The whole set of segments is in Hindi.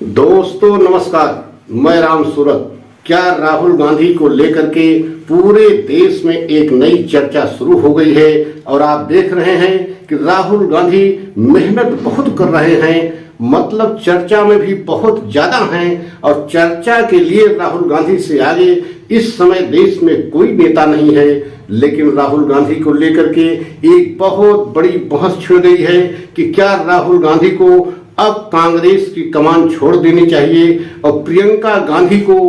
दोस्तों नमस्कार, मैं राम सूरत। क्या राहुल गांधी को लेकर के पूरे देश में एक नई चर्चा शुरू हो गई है और आप देख रहे हैं कि राहुल गांधी मेहनत बहुत कर रहे हैं, मतलब चर्चा में भी बहुत ज्यादा हैं और चर्चा के लिए राहुल गांधी से आगे इस समय देश में कोई नेता नहीं है। लेकिन राहुल गांधी को लेकर के एक बहुत बड़ी बहस छिड़ गई है कि क्या राहुल गांधी को अब कांग्रेस की कमान छोड़ देनी चाहिए और प्रियंका गांधी को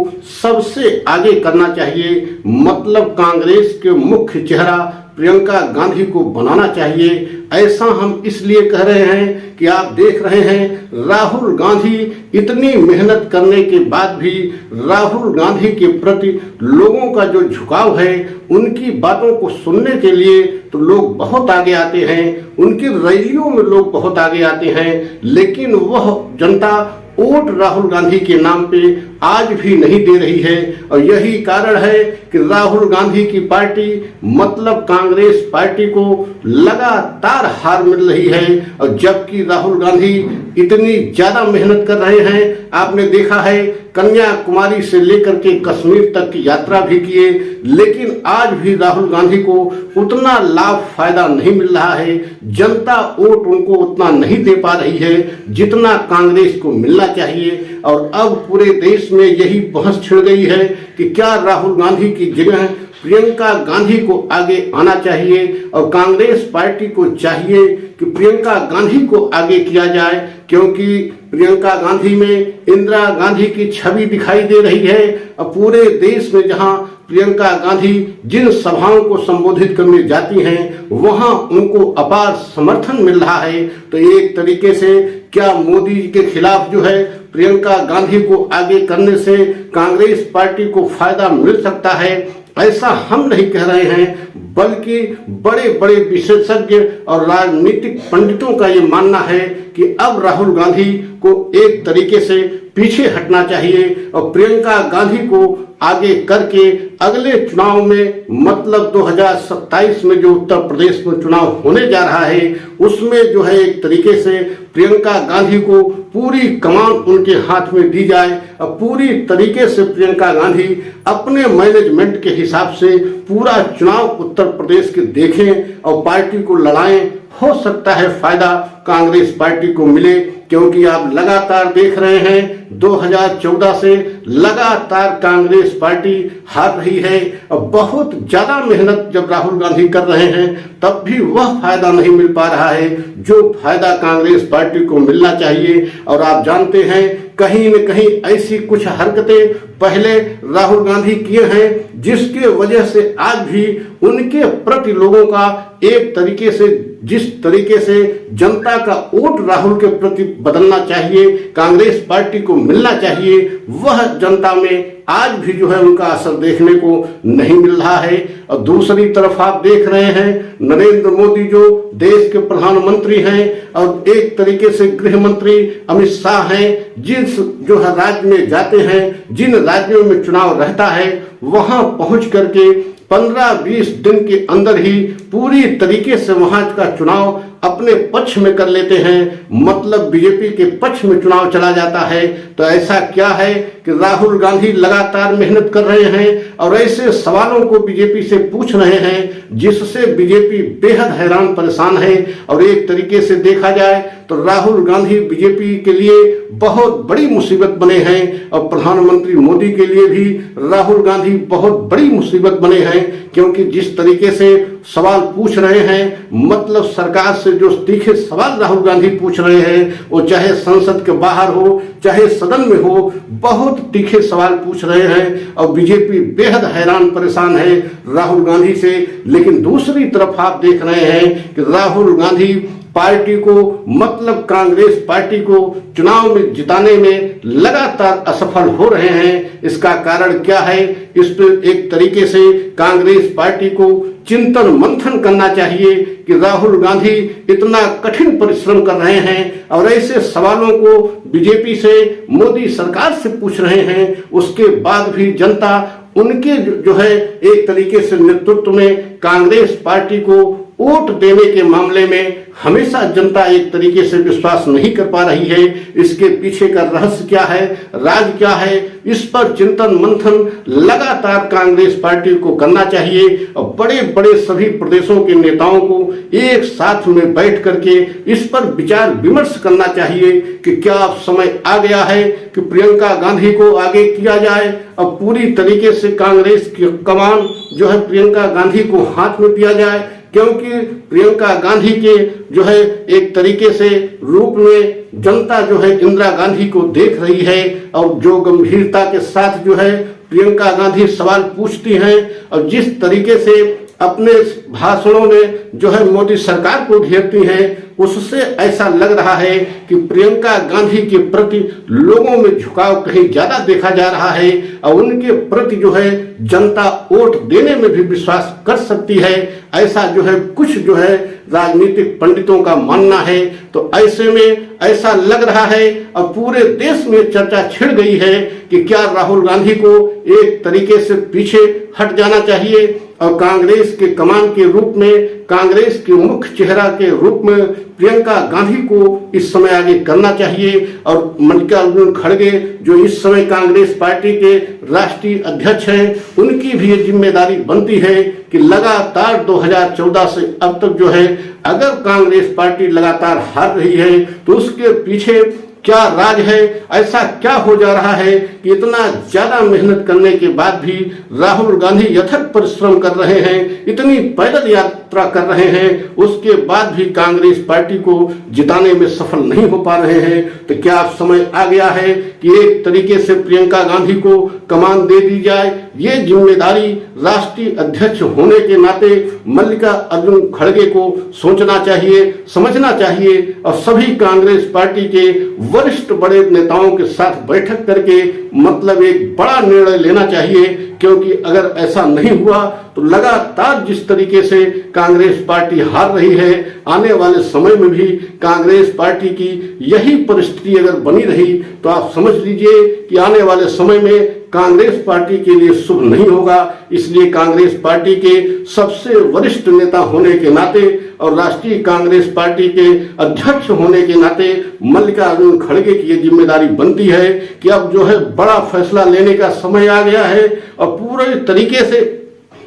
सबसे आगे करना चाहिए, मतलब कांग्रेस के मुख्य चेहरा प्रियंका गांधी को बनाना चाहिए। ऐसा हम इसलिए कह रहे हैं कि आप देख रहे हैं राहुल गांधी इतनी मेहनत करने के बाद भी राहुल गांधी के प्रति लोगों का जो झुकाव है, उनकी बातों को सुनने के लिए तो लोग बहुत आगे आते हैं, उनकी रैलियों में लोग बहुत आगे आते हैं, लेकिन वह जनता वोट राहुल गांधी के नाम पे आज भी नहीं दे रही है। और यही कारण है कि राहुल गांधी की पार्टी मतलब कांग्रेस पार्टी को लगातार हार मिल रही है। और जबकि राहुल गांधी इतनी ज्यादा मेहनत कर रहे हैं, आपने देखा है कन्याकुमारी से लेकर के कश्मीर तक की यात्रा भी किए, लेकिन आज भी राहुल गांधी को उतना लाभ फायदा नहीं मिल रहा है। जनता वोट उनको उतना नहीं दे पा रही है जितना कांग्रेस को मिलना चाहिए। और अब पूरे देश में यही बहस छिड़ गई है कि क्या राहुल गांधी की जगह प्रियंका गांधी को आगे आना चाहिए और कांग्रेस पार्टी को चाहिए कि प्रियंका गांधी को आगे किया जाए, क्योंकि प्रियंका गांधी में इंदिरा गांधी की छवि दिखाई दे रही है। और पूरे देश में जहां प्रियंका गांधी जिन सभाओं को संबोधित करने जाती हैं, वहां उनको अपार समर्थन मिल रहा है। तो एक तरीके से क्या मोदी जी के खिलाफ जो है प्रियंका गांधी को आगे करने से कांग्रेस पार्टी को फायदा मिल सकता है? ऐसा हम नहीं कह रहे हैं, बल्कि बड़े बड़े विशेषज्ञ और राजनीतिक पंडितों का ये मानना है कि अब राहुल गांधी को एक तरीके से पीछे हटना चाहिए और प्रियंका गांधी को आगे करके अगले चुनाव में मतलब 2027 में जो उत्तर प्रदेश में चुनाव होने जा रहा है, उसमें जो है एक तरीके से प्रियंका गांधी को पूरी कमान उनके हाथ में दी जाए और पूरी तरीके से प्रियंका गांधी अपने मैनेजमेंट के हिसाब से पूरा चुनाव उत्तर प्रदेश के देखें और पार्टी को लड़ाएं। हो सकता है फायदा कांग्रेस पार्टी को मिले, क्योंकि आप लगातार देख रहे हैं 2014 से लगातार कांग्रेस पार्टी हार रही है। और बहुत ज्यादा मेहनत जब राहुल गांधी कर रहे हैं तब भी वह फायदा नहीं मिल पा रहा है जो फायदा कांग्रेस पार्टी को मिलना चाहिए। और आप जानते हैं कहीं न कहीं ऐसी कुछ हरकतें पहले राहुल गांधी किए हैं जिसके वजह से आज भी उनके प्रति लोगों का एक तरीके से जिस तरीके से जनता का वोट राहुल के प्रति बदलना चाहिए, कांग्रेस पार्टी को मिलना चाहिए, वह जनता में आज भी जो है उनका असर देखने को नहीं मिल रहा है। और दूसरी तरफ आप देख रहे हैं नरेंद्र मोदी जो देश के प्रधानमंत्री हैं और एक तरीके से गृह मंत्री अमित शाह हैं, जिस जो है राज्य में जाते हैं, जिन राज्यों में चुनाव रहता है, वहां पहुंच करके 15-20 दिन के अंदर ही पूरी तरीके से वहां का चुनाव अपने पक्ष में कर लेते हैं, मतलब बीजेपी के पक्ष में चुनाव चला जाता है। तो ऐसा क्या है कि राहुल गांधी लगातार मेहनत कर रहे हैं और ऐसे सवालों को बीजेपी से पूछ रहे हैं जिससे बीजेपी बेहद हैरान परेशान है। और एक तरीके से देखा जाए तो राहुल गांधी बीजेपी के लिए बहुत बड़ी मुसीबत बने हैं और प्रधानमंत्री मोदी के लिए भी राहुल गांधी बहुत बड़ी मुसीबत बने हैं, क्योंकि जिस तरीके से सवाल पूछ रहे हैं, मतलब सरकार से जो तीखे सवाल राहुल गांधी पूछ रहे हैं, वो चाहे संसद के बाहर हो चाहे सदन में हो, बहुत तीखे सवाल पूछ रहे हैं और बीजेपी बेहद हैरान परेशान है राहुल गांधी से। लेकिन दूसरी तरफ आप देख रहे हैं कि राहुल गांधी पार्टी को मतलब कांग्रेस पार्टी को चुनाव में जिताने में लगातार असफल हो रहे हैं। इसका कारण क्या है? इस पर एक तरीके से कांग्रेस पार्टी को चिंतन मंथन करना चाहिए कि राहुल गांधी इतना कठिन परिश्रम कर रहे हैं और ऐसे सवालों को बीजेपी से मोदी सरकार से पूछ रहे हैं, उसके बाद भी जनता उनके जो है एक तरीके से नेतृत्व में कांग्रेस पार्टी को वोट देने के मामले में हमेशा जनता एक तरीके से विश्वास नहीं कर पा रही है। इसके पीछे का रहस्य क्या है, राज क्या है, इस पर चिंतन मंथन लगातार कांग्रेस पार्टी को करना चाहिए और बड़े बड़े सभी प्रदेशों के नेताओं को एक साथ में बैठ करके इस पर विचार विमर्श करना चाहिए कि क्या अब समय आ गया है कि प्रियंका गांधी को आगे किया जाए। अब पूरी तरीके से कांग्रेस की कमान जो है प्रियंका गांधी को हाथ में दिया जाए, क्योंकि प्रियंका गांधी के जो है एक तरीके से रूप में जनता जो है इंदिरा गांधी को देख रही है और जो गंभीरता के साथ जो है प्रियंका गांधी सवाल पूछती हैं और जिस तरीके से अपने भाषणों में जो है मोदी सरकार को घेरती हैं, उससे ऐसा लग रहा है कि प्रियंका गांधी के प्रति लोगों में झुकाव कहीं ज्यादा देखा जा रहा है और उनके प्रति जो है जनता वोट देने में भी विश्वास कर सकती है। ऐसा जो है कुछ जो है राजनीतिक पंडितों का मानना है। तो ऐसे में ऐसा लग रहा है और पूरे देश में चर्चा छिड़ गई है कि क्या राहुल गांधी को एक तरीके से पीछे हट जाना चाहिए और कांग्रेस के कमान के रूप में, कांग्रेस के मुख्य चेहरा के रूप में प्रियंका गांधी को इस समय आगे करना चाहिए। और मल्लिकार्जुन खड़गे जो इस समय कांग्रेस पार्टी के राष्ट्रीय अध्यक्ष हैं, उनकी भी ये जिम्मेदारी बनती है कि लगातार 2014 से अब तक जो है अगर कांग्रेस पार्टी लगातार हार रही है तो उसके पीछे क्या राज है, ऐसा क्या हो जा रहा है कि इतना ज्यादा मेहनत करने के बाद भी राहुल गांधी यथक परिश्रम कर रहे हैं, इतनी पैदल यात्रा कर रहे हैं, उसके बाद भी कांग्रेस पार्टी को जिताने में सफल नहीं हो पा रहे हैं। तो क्या अब समय आ गया है कि एक तरीके से प्रियंका गांधी को कमान दे दी जाए। ये जिम्मेदारी राष्ट्रीय अध्यक्ष होने के नाते मल्लिकार्जुन खड़गे को सोचना चाहिए, समझना चाहिए और सभी कांग्रेस पार्टी के वरिष्ठ बड़े नेताओं के साथ बैठक करके मतलब एक बड़ा निर्णय लेना चाहिए, क्योंकि अगर ऐसा नहीं हुआ तो लगातार जिस तरीके से कांग्रेस पार्टी हार रही है, आने वाले समय में भी कांग्रेस पार्टी की यही परिस्थिति अगर बनी रही तो आप समझ लीजिए कि आने वाले समय में कांग्रेस पार्टी के लिए शुभ नहीं होगा। इसलिए कांग्रेस पार्टी के सबसे वरिष्ठ नेता होने के नाते और राष्ट्रीय कांग्रेस पार्टी के अध्यक्ष होने के नाते मल्लिकार्जुन खड़गे की ये जिम्मेदारी बनती है कि अब जो है बड़ा फैसला लेने का समय आ गया है और पूरे तरीके से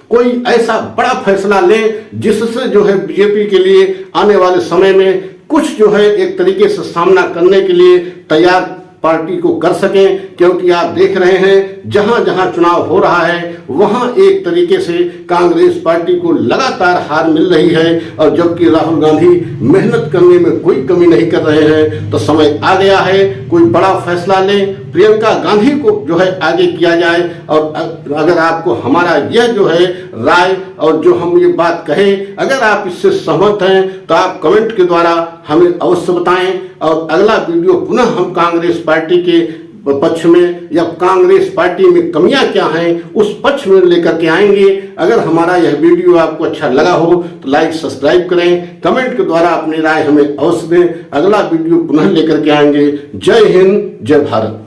कोई ऐसा बड़ा फैसला ले जिससे जो है बीजेपी के लिए आने वाले समय में कुछ जो है एक तरीके से सामना करने के लिए तैयार पार्टी को कर सकें। क्योंकि आप देख रहे हैं जहां जहां चुनाव हो रहा है वहां एक तरीके से कांग्रेस पार्टी को लगातार हार मिल रही है और जबकि राहुल गांधी मेहनत करने में कोई कमी नहीं कर रहे हैं। तो समय आ गया है कोई बड़ा फैसला लें, प्रियंका गांधी को जो है आगे किया जाए। और अगर आपको हमारा यह जो है राय और जो हम ये बात कहें, अगर आप इससे सहमत हैं तो आप कमेंट के द्वारा हमें अवश्य बताएं और अगला वीडियो पुनः हम कांग्रेस पार्टी के पक्ष में या कांग्रेस पार्टी में कमियां क्या हैं उस पक्ष में लेकर के आएंगे। अगर हमारा यह वीडियो आपको अच्छा लगा हो तो लाइक सब्सक्राइब करें, कमेंट के द्वारा अपनी राय हमें अवश्य दें। अगला वीडियो पुनः लेकर के आएंगे। जय हिंद, जय भारत।